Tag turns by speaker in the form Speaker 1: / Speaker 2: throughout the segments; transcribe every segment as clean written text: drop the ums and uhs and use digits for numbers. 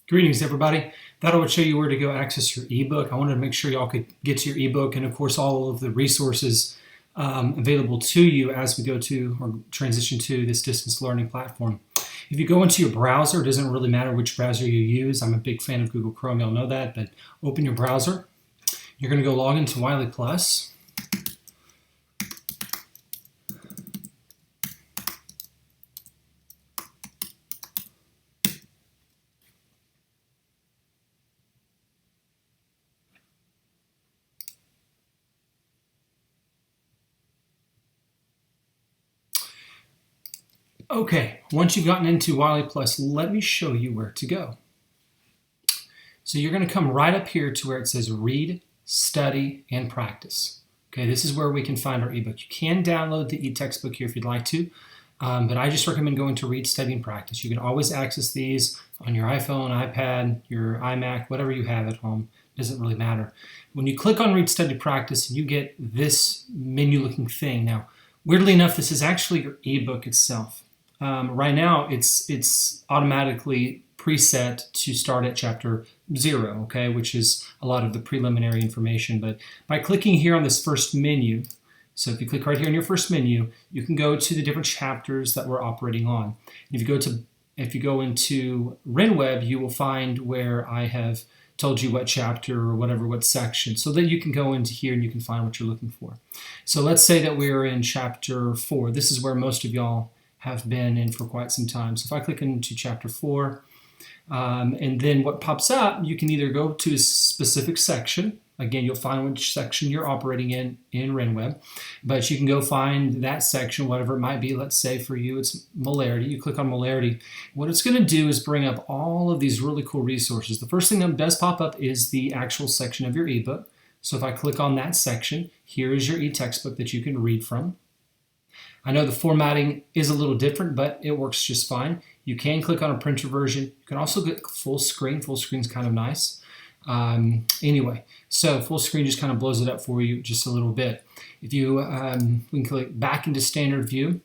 Speaker 1: Greetings, everybody. Thought I would show you where to go access your ebook. I wanted to make sure y'all could get to your ebook and, of course, all of the resources available to you as we go to or transition to this distance learning platform. If you go into your browser, it doesn't really matter which browser you use. I'm a big fan of Google Chrome, y'all know that, but open your browser. You're going to go log into WileyPLUS. Okay, once you've gotten into WileyPLUS, let me show you where to go. So you're going to come right up here to where it says Read, Study, and Practice. Okay, this is where we can find our ebook. You can download the e-textbook here if you'd like to, but I just recommend going to Read, Study, and Practice. You can always access these on your iPhone, iPad, your iMac, whatever you have at home. It doesn't really matter. When you click on Read, Study, Practice, you get this menu-looking thing. Now, weirdly enough, this is actually your ebook itself. Right now, it's automatically preset to start at chapter 0, okay, which is a lot of the preliminary information. But by clicking here on this first menu, so if you click right here in your first menu, you can go to the different chapters that we're operating on. If you go into RenWeb, you will find where I have told you what chapter or what section, so that you can go into here and you can find what you're looking for. So let's say that we're in chapter 4. This is where most of y'all have been in for quite some time. So if I click into chapter 4, and then what pops up, you can either go to a specific section. Again, you'll find which section you're operating in RenWeb, but you can go find that section, whatever it might be. Let's say for you, it's molarity. You click on molarity. What it's going to do is bring up all of these really cool resources. The first thing that does pop up is the actual section of your ebook. So if I click on that section, here is your e-textbook that you can read from. I know the formatting is a little different, but it works just fine. You can click on a printer version. You can also get full screen. Full screen is kind of nice. Anyway, so full screen just kind of blows it up for you just a little bit. If you we can click back into standard view.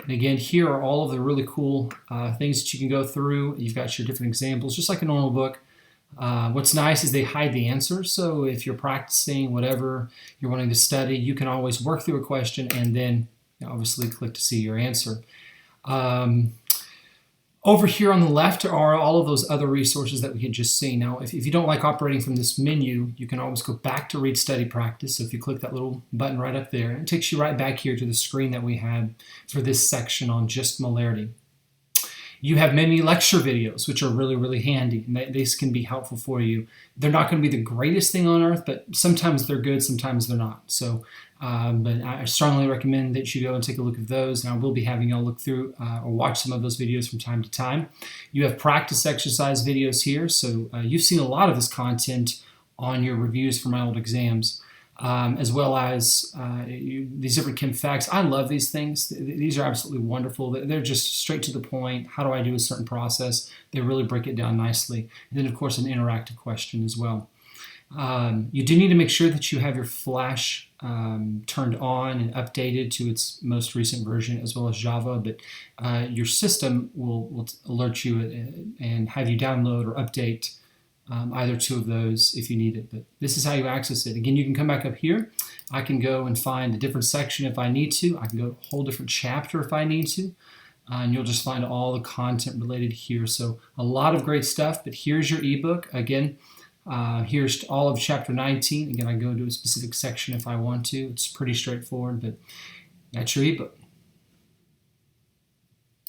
Speaker 1: And again, here are all of the really cool things that you can go through. You've got your different examples, just like a normal book. What's nice is they hide the answers, so if you're practicing whatever you're wanting to study, you can always work through a question and then obviously click to see your answer. Over here on the left are all of those other resources that we had just seen. Now, if you don't like operating from this menu, you can always go back to Read, Study, Practice. So if you click that little button right up there, it takes you right back here to the screen that we had for this section on just molarity. You have many lecture videos, which are really, really handy, and these can be helpful for you. They're not going to be the greatest thing on earth, but sometimes they're good, sometimes they're not. So, but I strongly recommend that you go and take a look at those, and I will be having y'all look through or watch some of those videos from time to time. You have practice exercise videos here, so you've seen a lot of this content on your reviews for my old exams. As well as these different chem facts. I love these things. These are absolutely wonderful. They're just straight to the point. How do I do a certain process? They really break it down nicely. And then, of course, an interactive question as well. You do need to make sure that you have your Flash turned on and updated to its most recent version, as well as Java, but your system will alert you and have you download or update either two of those if you need it. But this is how you access it. Again, you can come back up here. I can go and find a different section if I need to. I can go to a whole different chapter if I need to. And you'll just find all the content related here. So a lot of great stuff, but here's your ebook. Again, here's all of chapter 19. Again, I go to a specific section if I want to. It's pretty straightforward, but that's your ebook.